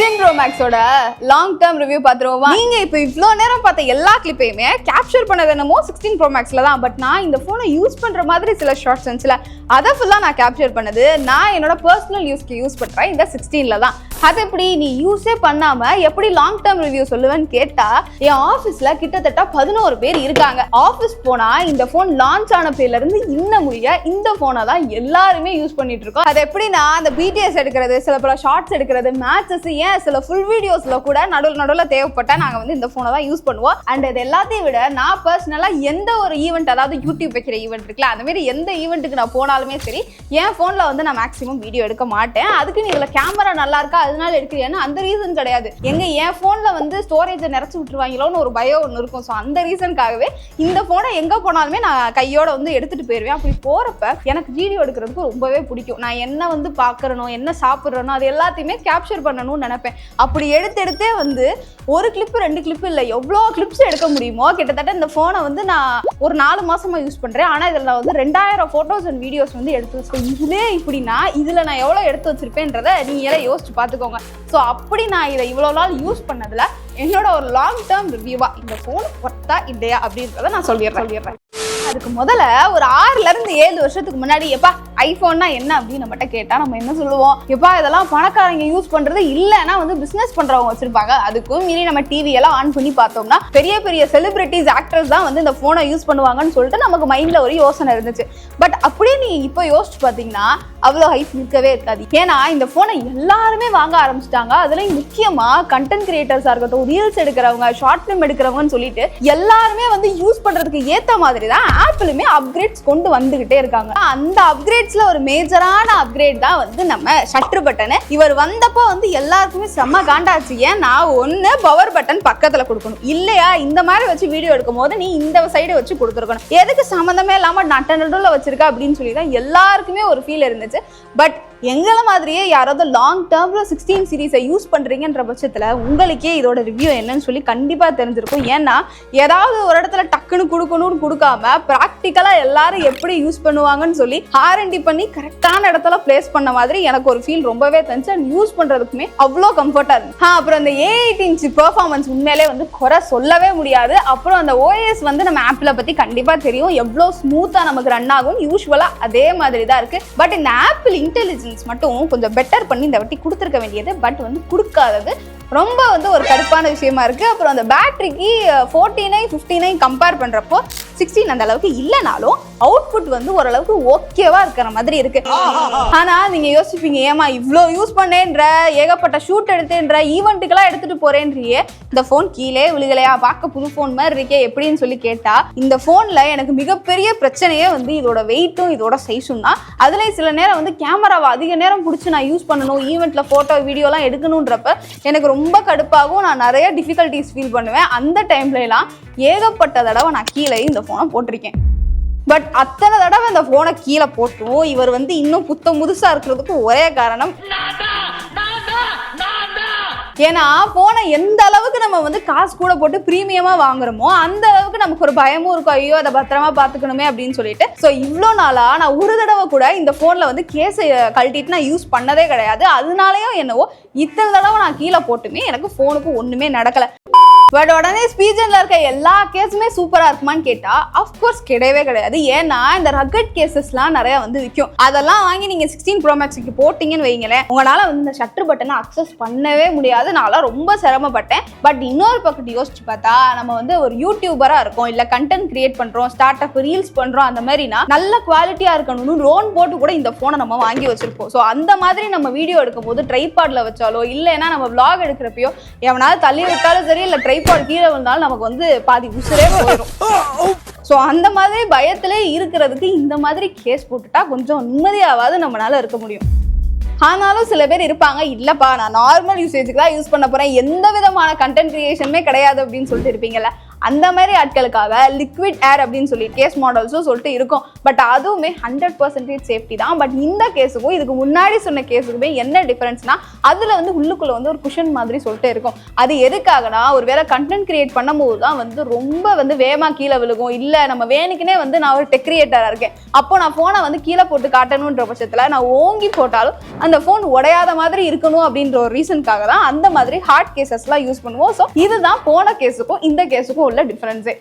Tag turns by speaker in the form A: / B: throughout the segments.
A: 16 Pro Max ஓட long term review பாத்துருவோமா? நீங்க இப்போ இவ்ளோ நேரம் பார்த்த எல்லா கிளிப்பையுமே கேப்சர் பண்ணது என்னமோ 16 Pro Maxல தான். பட் நான் இந்த போனை யூஸ் பண்ற மாதிரி சில ஷார்ட் சென்ஸ்ல அதை ஃபுல்லா நான் கேப்சர் பண்ணது நான் என்னோட பர்சனல் யூஸ்க்கு யூஸ் பண்றேன் இந்த 16ல தான். அது எப்படி நீ யூஸே பண்ணாம எப்படி லாங் டர்ம் ரிவ்யூ சொல்லுவேன்னு கேட்டா, என் ஆஃபீஸ்ல கிட்டத்தட்ட 11 பேர் இருக்காங்க. ஆஃபீஸ் போனா இந்த போன் லான்ச் ஆன பேர்ல இருந்து இன்னும் முடிய இந்த போனை தான் எல்லாருமே யூஸ் பண்ணிட்டு இருக்கோம். அது எப்படின்னா அந்த பிடிஎஸ் எடுக்கிறது, சில பல ஷார்ட்ஸ் எடுக்கிறது, மேட்சஸ், ஏன் சில ஃபுல் வீடியோஸ்ல கூட நடுவில் தேவைப்பட்டா நாங்க வந்து இந்த போனை தான் யூஸ் பண்ணுவோம். அண்ட் இது எல்லாத்தையும் விட நான் பர்சனலா எந்த ஒரு ஈவெண்ட், அதாவது யூடியூப் வைக்கிற ஈவெண்ட் இருக்குல்ல, அந்த மாதிரி எந்த ஈவெண்ட்டுக்கு நான் போனாலுமே சரி, என் போன்ல வந்து நான் மேக்ஸிமம் வீடியோ எடுக்க மாட்டேன். அதுக்கு நீங்க கேமரா நல்லா இருக்கா அதனால எடுக்கிறேன்னு அந்த ரீசன் கிடையாது. என் போன்ல வந்து ஸ்டோரேஜை நிறைச்சு விட்டுருவாங்களோன்னு ஒரு பயம் ஒன்று இருக்கும். ஸோ அந்த ரீசனுக்காகவே இந்த போனை எங்க போனாலுமே நான் கையோட வந்து எடுத்துட்டு போயிருவேன். அப்படி போறப்ப எனக்கு வீடியோ எடுக்கிறதுக்கு ரொம்பவே பிடிக்கும். நான் என்ன வந்து பாக்குறனோ, என்ன சாப்பிட்றனோ, அது எல்லாத்தையுமே கேப்சர் பண்ணணும்னு நினைப்பேன். அப்படி எடுத்தே வந்து ஒரு கிளிப் 2 கிளிப் இல்லை, எவ்வளோ கிளிப்ஸ் எடுக்க முடியுமோ. கிட்டத்தட்ட இந்த போனை வந்து நான் ஒரு 4 மாசமா யூஸ் பண்றேன். ஆனா இதுல வந்து 2000 போட்டோஸ் அண்ட் வீடியோஸ் வந்து எடுத்து வச்சிருக்கேன். இதுலே இப்படின்னா இதுல நான் எவ்வளவு எடுத்து வச்சிருப்பேன்றதை நீங்களே யோசிச்சு பார்த்துக்கோங்க. ஸோ அப்படி நான் இதை இவ்வளோ நாள் யூஸ் பண்ணதுல என்னோட ஒரு லாங் டேர்ம் ரிவ்யூவா இந்த போன் ஒர்த்தா இல்லையா அப்படின்றத நான் சொல்லிடுறேன். அதுக்கு முதல்ல ஒரு 6ல இருந்து 7 வருஷத்துக்கு முன்னாடி எப்பா ஐபோன்னா என்ன அப்படின்னு நம்மகிட்ட கேட்டா நம்ம என்ன சொல்லுவோம்? எப்பா இதெல்லாம் பணக்காரங்க யூஸ் பண்றது இல்லைன்னா வந்து பிசினஸ் பண்றவங்க வச்சிருப்பாங்க. அதுக்கும் மீறி நம்ம டிவி எல்லாம் ஆன் பண்ணி பார்த்தோம்னா பெரிய பெரிய செலிபிரிட்டிஸ், ஆக்டர்ஸ் தான் வந்து இந்த போனை யூஸ் பண்ணுவாங்கன்னு சொல்லிட்டு நமக்கு மைண்ட்ல ஒரு யோசனை இருந்துச்சு. பட் அப்படியே நீ இப்போ யோசிச்சு பாத்தீங்கன்னா அவ்வளோ ஹைப் இருக்கவே இருக்காது. ஏன்னா இந்த போனை எல்லாருமே வாங்க ஆரம்பிச்சிட்டாங்க. அதுலயும் முக்கியமா கண்டென்ட் கிரியேட்டர்ஸா இருக்கட்டும், ரீல்ஸ் எடுக்கிறவங்க, ஷார்ட் பிலிம் எடுக்கிறவங்கன்னு சொல்லிட்டு எல்லாருமே வந்து யூஸ் பண்றதுக்கு ஏத்த மாதிரி தான் ஆப்பிளுமே அப்கிரேட்ஸ் கொண்டு வந்துகிட்டே இருக்காங்க. அந்த அப்கிரேட்ஸ்ல ஒரு மேஜரான அப்கிரேட் தான் வந்து நம்ம ஷட்டர் பட்டன். இவர் வந்தப்போ வந்து எல்லாருக்குமே செம்ம காண்டாச்சு. ஏன்னா ஒன்னு பவர் பட்டன் பக்கத்துல கொடுக்கணும், இல்லையா இந்த மாதிரி வச்சு வீடியோ எடுக்கும் போது நீ இந்த சைடு வச்சு கொடுத்துருக்கணும். எதுக்கு சம்மந்தமே இல்லாம நடுல வச்சிருக்க அப்படின்னு சொல்லி தான் எல்லாருக்குமே ஒரு ஃபீல் இருந்துச்சு. பட் எங்களை மாதிரியே யாராவது லாங் டேர்ம்ல 16 சீரீஸை யூஸ் பண்றீங்கன்ற பட்சத்துல உங்களுக்கே இதோட ரிவ்யூ என்னன்னு சொல்லி கண்டிப்பா தெரிஞ்சிருக்கும். ஏன்னா ஏதாவது ஒரு இடத்துல டக்குன்னு கொடுக்கணும்னு கொடுக்காம பிராக்டிக்கலா எல்லாரும் எப்படி யூஸ் பண்ணுவாங்கன்னு சொல்லி R&D பண்ணி கரெக்டான இடத்துல பிளேஸ் பண்ண மாதிரி எனக்கு ஒரு ஃபீல் ரொம்பவே தெரிஞ்சு. அண்ட் யூஸ் பண்றதுக்குமே அவ்வளோ கம்ஃபர்டா இருக்கு. அப்புறம் அந்த 8 இன்ச் பெர்ஃபார்மன்ஸ் உண்மையிலே வந்து குறை சொல்லவே முடியாது. அப்புறம் அந்த OS வந்து நம்ம ஆப்பிளை பத்தி கண்டிப்பா தெரியும், எவ்வளோ ஸ்மூத்தா நமக்கு ரன் ஆகும். யூஸ்வலா அதே மாதிரி தான் இருக்கு. பட் இந்த ஆப்பிள் இன்டெலிஜென்ஸ் மட்டும் கொஞ்சம் பெட்டர் பண்ணி இந்த வாட்டி கொடுத்துருக்க வேண்டியது. பட் வந்து கொடுக்காதது ரொம்ப வந்து ஒரு கடுப்பான விஷயமா இருக்கு. அப்புறம் அந்த பேட்டரிக்கு 49, 59 கம்பேர் பண்றப்போ 16 அந்த அளவுக்கு இல்லைனாலும் அவுட்புட் வந்து ஓரளவுக்கு ஓகேவா இருக்கிற மாதிரி இருக்கு. ஆனா நீங்க யோசிப்பீங்க, ஏமா இவ்வளோ யூஸ் பண்ணேன்ற, ஏகப்பட்ட ஷூட் எடுத்துன்ற, ஈவெண்ட்டுக்கெல்லாம் எடுத்துட்டு போறேன்றியே, இந்த போன் கீழே விழுகலையா, பார்க்க புது போன் மாதிரி இருக்கே எப்படின்னு சொல்லி கேட்டா, இந்த போன்ல எனக்கு மிகப்பெரிய பிரச்சனையே வந்து இதோட வெயிட்டும் இதோட சைஸும் தான். அதுல சில நேரம் வந்து கேமராவை அதிக நேரம் பிடிச்சி நான் யூஸ் பண்ணணும், ஈவெண்ட்ல போட்டோ வீடியோலாம் எடுக்கணுன்றப்ப எனக்கு ரொம்ப கடுப்பாகும். நான் நிறைய டிஃபிகல்ட்டிஸ் ஃபீல் பண்ணுவேன். அந்த டைம்ல எல்லாம் ஏகப்பட்ட தடவை நான் கீழே இந்த போனை போட்டிருக்கேன். பட் அத்தனை தடவை இந்த போனை கீழே போட்டும் இவர் வந்து இன்னும் புதுசா இருக்கிறதுக்கு ஒரே காரணம், ஏன்னா போனை எந்த அளவுக்கு நம்ம வந்து காசு கூட போட்டு பிரீமியமா வாங்குறோமோ அந்த அளவுக்கு நமக்கு ஒரு பயமும் இருக்கும், ஐயோ அதை பத்திரமா பாத்துக்கணுமே அப்படின்னு சொல்லிட்டு. ஸோ இவ்வளோ நாளா நான் ஒரு தடவை கூட இந்த போன்ல வந்து கேஸை கழட்டிட்டு நான் யூஸ் பண்ணதே கிடையாது. அதனாலயும் என்னவோ இத்தனை தடவை நான் கீழே போட்டுமே எனக்கு போனுக்கு ஒண்ணுமே நடக்கல. பட் உடனே ஸ்பீஜன்ல இருக்க எல்லா கேஸுமே சூப்பரா இருக்குமான்னு கேட்டா அஃப்கோர்ஸ் கிடையவே கிடையாது. ஏன்னா இந்த ரக்கட் கேசஸ்லாம் நிறைய வந்து விற்கும். அதெல்லாம் வாங்கி நீங்க 16 Pro Maxக்கு போட்டீங்கன்னு வைங்களேன், உங்களால வந்து இந்த ஷட்டர் பட்டனை அக்சஸ் பண்ணவே முடியாது. நான் ரொம்ப சிரமப்பட்டேன். பட் இன்னொரு பக்கத்து யோசிச்சு பார்த்தா, நம்ம வந்து ஒரு யூடியூபரா இருக்கோம், இல்ல கண்டென்ட் கிரியேட் பண்றோம், ஸ்டார்ட் அப் ரீல்ஸ் பண்றோம், அந்த மாதிரினா நல்ல குவாலிட்டியா இருக்கணும்னு லோன் போட்டு கூட இந்த போனை நம்ம வாங்கி வச்சிருப்போம். ஸோ அந்த மாதிரி நம்ம வீடியோ எடுக்கும் போது ட்ரைபாட்ல வச்சாலோ, இல்லைன்னா நம்ம விளாக் எடுக்கிறப்பயோ எவனாவது தள்ளி விட்டாலும் சரி, இல்ல ட்ரைபாட் கீழே வந்தாலும் நமக்கு வந்து பாதி உசுரே போயிடும். ஸோ அந்த மாதிரி பயத்திலே இருக்கிறதுக்கு இந்த மாதிரி கேஸ் போட்டுட்டா கொஞ்சம் நிம்மதியாவது நம்மளால இருக்க முடியும். ஆனாலும் சில பேர் இருப்பாங்க, இல்லப்பா நான் நார்மல் யூசேஜுக்கு தான் யூஸ் பண்ண போறேன், எந்த விதமான கண்டென்ட் கிரியேஷனுமே கிடையாது அப்படின்னு சொல்லிட்டு இருப்பீங்கல்ல. அந்த மாதிரி ஆட்களுக்காக லிக்விட் ஏர் அப்படின்னு சொல்லி கேஸ் மாடல்ஸும் சொல்லிட்டு இருக்கும். பட் அதுவுமே 100% சேஃப்டி தான். பட் இந்த கேஸுக்கும் இதுக்கு முன்னாடி சொன்ன கேஸுக்குமே என்ன டிஃபரன்ஸ்னா அதில் வந்து உள்ளுக்குள்ள வந்து ஒரு குஷன் மாதிரி சொல்லிட்டு இருக்கும். அது எதுக்காகனா ஒருவேளை கண்டென்ட் கிரியேட் பண்ணும்போது தான் வந்து ரொம்ப வந்து வேகமா கீழே விழுகும். இல்லை நம்ம வேணுக்குனே வந்து நான் ஒரு டெக் கிரியேட்டராக இருக்கேன், அப்போ நான் ஃபோனை வந்து கீழே போட்டு காட்டணுன்ற பட்சத்தில் நான் ஓங்கி போட்டாலும் அந்த ஃபோன் உடையாத மாதிரி இருக்கணும் அப்படின்ற ஒரு ரீசனுக்காக தான் அந்த மாதிரி ஹார்ட் கேசஸ்லாம் யூஸ் பண்ணுவோம். ஸோ இதுதான் போன கேஸுக்கும் இந்த கேஸுக்கும் உள்ள டிஃபரன்ஸே.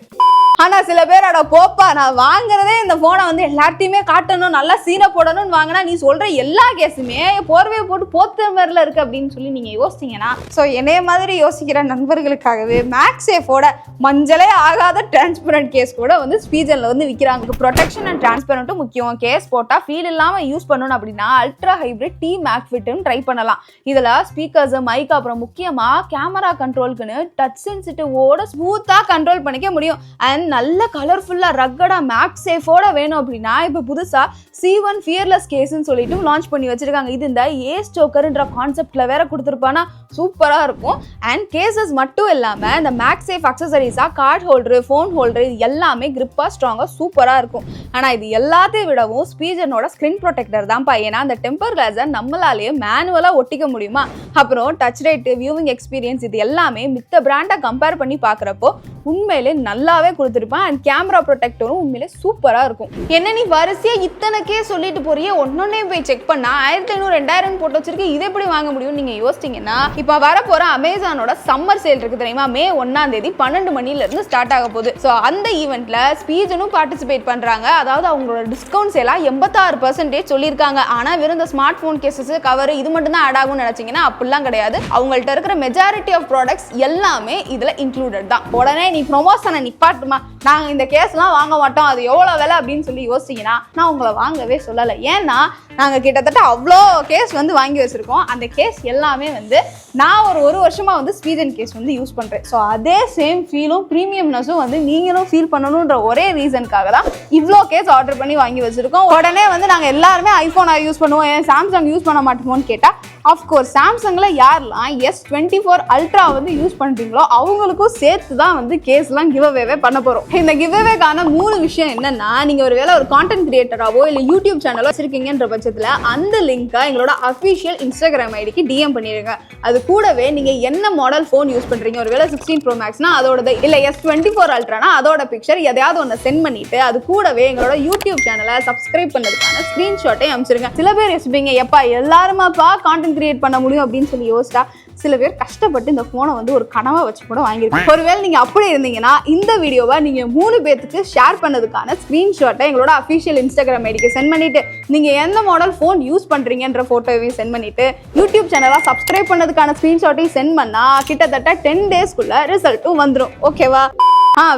A: ஆனா சில பேர் அட போப்பா நான் வாங்குறதே இந்த போனை வந்து எல்லாத்தையுமே காட்டணும், நல்லா சீனை போடணும்னு வாங்கினா நீ சொல்ற எல்லா கேஸுமே போர்வையை போட்டு போத்த மாதிரில இருக்கு அப்படின்னு சொல்லி நீங்க யோசிச்சீங்கன்னா, ஸோ என்னைய மாதிரி யோசிக்கிற நண்பர்களுக்காகவே மேக்ஸேஃபோட மஞ்சளே ஆகாத டிரான்ஸ்பரண்ட் கேஸ் கூட வந்து ஸ்பீஜன்ல வந்து விற்கிறாங்க. ப்ரொடெக்ஷன் அண்ட் டிரான்ஸ்பரண்ட்டும் முக்கியம். கேஸ் போட்டா ஃபீல் இல்லாம யூஸ் பண்ணணும் அப்படின்னா அல்ட்ரா ஹைப்ரிட் டி மேக் ஃபிட்டும் ட்ரை பண்ணலாம். இதுல ஸ்பீக்கர்ஸ், மைக், அப்புறம் முக்கியமா கேமரா கண்ட்ரோலுக்குன்னு டச் சென்சிட்டிவோட ஸ்மூத்தா கண்ட்ரோல் பண்ணிக்க முடியும். அண்ட் நல்ல கலர்ஃபுல்லா ரக்கடா மேக்ஸேஃபோட வேணும் அப்படின்னா இப்போ புதுசா C1 ஃபியர்லெஸ் கேஸ்ன்னு சொல்லிட்டு லான்ச் பண்ணி வச்சிருக்காங்க. இது இந்த ஏஸ் ஜோக்கர்ன்ற கான்செப்ட்ல வேற கொடுத்துருப்பானா சூப்பரா இருக்கும். அண்ட் கேசஸ் மட்டும் இல்லாம இந்த மேக்ஸேஃப் அக்சசரிஸா கார்ட் ஹோல்டரு, ஃபோன் ஹோல்டரு எல்லாமே கிரிப்பா ஸ்ட்ராங்கா சூப்பரா இருக்கும். ஆனா இது எல்லாத்தையும் விடவும் ஸ்பீஜனோட ஸ்கிரீன் ப்ரொடெக்டர் தான்ப்பா. ஏன்னா அந்த டெம்பர் கிளாஸை நம்மளாலேயே மேனுவலா ஒட்டிக்க முடியுமா. அப்புறம் டச் ரேட், வியூவிங் எக்ஸ்பீரியன்ஸ் இது எல்லாமே மித்த பிராண்டை கம்பேர் பண்ணி பார்க்குறப்போ உண்மையிலே நல்லாவே கொடுத்துருப்பேன். அண்ட் கேமரா ப்ரொடெக்டரும் உண்மையிலே சூப்பராக இருக்கும். என்ன நீ வரிசையாக இத்தனைக்கே சொல்லிட்டு போறியே, ஒன்னொன்னே போய் செக் பண்ணா 1500 2000 போட்டு வச்சிருக்கு, இதை எப்படி வாங்க முடியும் நீங்கள் யோசிச்சிங்கன்னா, இப்போ வரப்போகிற அமேசானோட சம்மர் சேல் இருக்குது தெரியுமா, May 1 12 மணிலேருந்து ஸ்டார்ட் ஆக போகுது. ஸோ அந்த ஈவெண்ட்டில் ஸ்பீஜனும் பார்ட்டிசிபேட் பண்ணுறாங்க. அதாவது அவங்களோட டிஸ்கவுண்ட் சேலாக 86% சொல்லியிருக்காங்க. ஆனால் வெறும் இந்த ஸ்மார்ட் ஃபோன் கேசஸ், கவர் இது மட்டும் தான் ஆட் ஆகும்னு நினச்சிங்கன்னா அப்படிலாம் கிடையாது. அவங்கள்ட்ட இருக்கிற மெஜாரிட்டி ஆஃப் ப்ராடக்ட்ஸ் எல்லாமே இதில் இன்க்ளூடட் தான். உடனே நீ ப்ரொமோஷனை நிப்பாட்டுமா, நாங்கள் இந்த கேஸ்லாம் வாங்க மாட்டோம், அது எவ்வளோ விலை அப்படின்னு சொல்லி யோசிச்சிங்கன்னா நான் உங்களை வாங்கவே சொல்லலை. ஏன்னா நாங்கள் கிட்டத்தட்ட அவ்வளோ கேஸ் வந்து வாங்கி வச்சுருக்கோம். அந்த கேஸ் எல்லாமே வந்து நான் ஒரு வருஷமாக வந்து ஸ்பீஜன் கேஸ் வந்து யூஸ் பண்ணுறேன். ஸோ அதே சேம் ஃபீலும் ப்ரீமியம்னஸும் வந்து நீங்களும் ஃபீல் பண்ணணுன்ற ஒரே ரீசனுக்காக தான் இவ்வளோ கேஸ் ஆர்டர் பண்ணி வாங்கி வச்சுருக்கோம். உடனே வந்து நாங்கள் எல்லாருமே ஐஃபோனை யூஸ் பண்ணுவோம், ஏன் சாம்சங் யூஸ் பண்ண மாட்டோமோன்னு கேட்டால், ஆஃப்கோர்ஸ் சாம்சங்கில் யாரெல்லாம் S24 அல்ட்ரா வந்து யூஸ் பண்ணுறீங்களோ அவங்களுக்கும் சேர்த்து தான் வந்து கேஸ்லாம் கிவ் அவேவே பண்ண போகிறோம். இந்த கிவ் அவேக்கான 3 விஷயம் என்னன்னா, நீங்கள் ஒரு வேளை ஒரு கான்டென்ட் கிரியேட்டராவோ இல்லை யூடியூப் சேனலோ வச்சிருக்கீங்கன்ற பட்சத்தில் அந்த லிங்கை எங்களோட அஃபிஷியல் Instagram ஐடிக்கு DM பண்ணிடுங்க. அது கூடவே நீங்கள் என்ன மாடல் ஃபோன் யூஸ் பண்ணுறீங்க, ஒரு வேளை 16 Pro Maxனா அதோடது, இல்லை S24 அல்ட்ரானா அதோட பிக்சர் எதையாவது ஒன்று சென்ட் பண்ணிட்டு அது கூடவே எங்களோட யூடியூப் சேனலை சப்ஸ்கிரைப் பண்ணதுக்கான ஸ்க்ரீன்ஷாட்டை அமைச்சிருங்க. சில பேர் யோசிப்பீங்க, எப்பா எல்லாருமாப்பா கான்டென்ட் கிரியேட் பண்ண முடியும் அப்படின்னு சொல்லி யோசிச்சா, சில பேர் கஷ்டப்பட்டு இந்த போனை வந்து ஒரு கனவா வச்சு கூட வாங்கிருக்கோம். ஒருவேளை நீங்க அப்படி இருந்தீங்கன்னா இந்த வீடியோவை நீங்க 3 பேருக்கு ஷேர் பண்ணதுக்கான ஸ்கிரீன்ஷாட்டை எங்களோட அஃபிஷியல் Instagram ஐடிக்கு சென்ட் பண்ணிட்டு, நீங்க எந்த மாடல் போன் யூஸ் பண்றீங்கன்ற போட்டோவையும் சென்ட் பண்ணிட்டு, யூடியூப் சேனலா சப்ஸ்கிரைப் பண்ணதுக்கான ஸ்கிரீன்ஷாட்டையும் சென்ட் பண்ணா கிட்டத்தட்ட 10 டேஸ்க்குள்ள ரிசல்ட்டும் வந்துடும். ஓகேவா?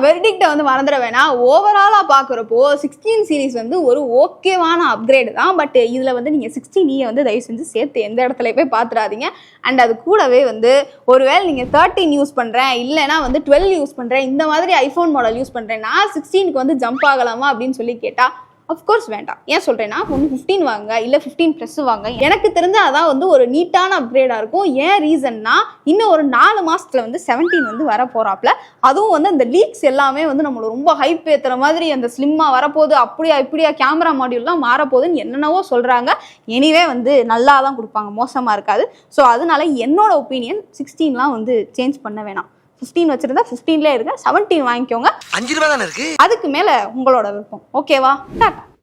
A: வெர்டிக்ட்டை வந்து மறந்துட வேணாம். ஓவராலாக பார்க்குறப்போ 16 சீரீஸ் வந்து ஒரு ஓகேவான அப்கிரேடு தான். பட் இதில் வந்து நீங்கள் 16E வந்து தயவு செஞ்சு சேர்த்து எந்த இடத்துல போய் பார்த்துடாதீங்க. அண்ட் அது கூடவே வந்து ஒருவேளை நீங்கள் 13 யூஸ் பண்ணுறேன், இல்லைனா வந்து 12 யூஸ் பண்ணுறேன், இந்த மாதிரி ஐஃபோன் மாடல் யூஸ் பண்ணுறேன், நான் 16க்கு வந்து ஜம்ப் ஆகலாமா அப்படின்னு சொல்லி கேட்டால் அஃப்கோர்ஸ் வேண்டாம். ஏன் சொல்கிறேன்னா, ஒன்று 15 வாங்க, இல்லை 15+ வாங்க. எனக்கு தெரிஞ்ச அதான் வந்து ஒரு நீட்டான அப்கிரேடாக இருக்கும். ஏன் ரீசன்னா, இன்னும் ஒரு 4 மாதத்தில் வந்து 17 வந்து வர போகிறாப்புல. அதுவும் வந்து அந்த லீக்ஸ் எல்லாமே வந்து நம்மளை ரொம்ப ஹைப் ஏற்றுற மாதிரி, அந்த ஸ்லிம்மாக வரப்போகுது, அப்படியா இப்படியா கேமரா மாடியூல்லாம் மாறப்போகுதுன்னு என்னென்னவோ சொல்கிறாங்க. எனிவே வந்து நல்லா தான் கொடுப்பாங்க, மோசமாக இருக்காது. ஸோ அதனால என்னோட ஒப்பீனியன் 16லாம் வந்து சேஞ்ச் பண்ண வேணாம். 15 வச்சிருந்தா 15லே இருங்க, 17 வாங்கிக்கோங்க. 5 ரூபா தானே இருக்கு, அதுக்கு மேல உங்களோட விருப்பம். ஓகேவா? டாடா.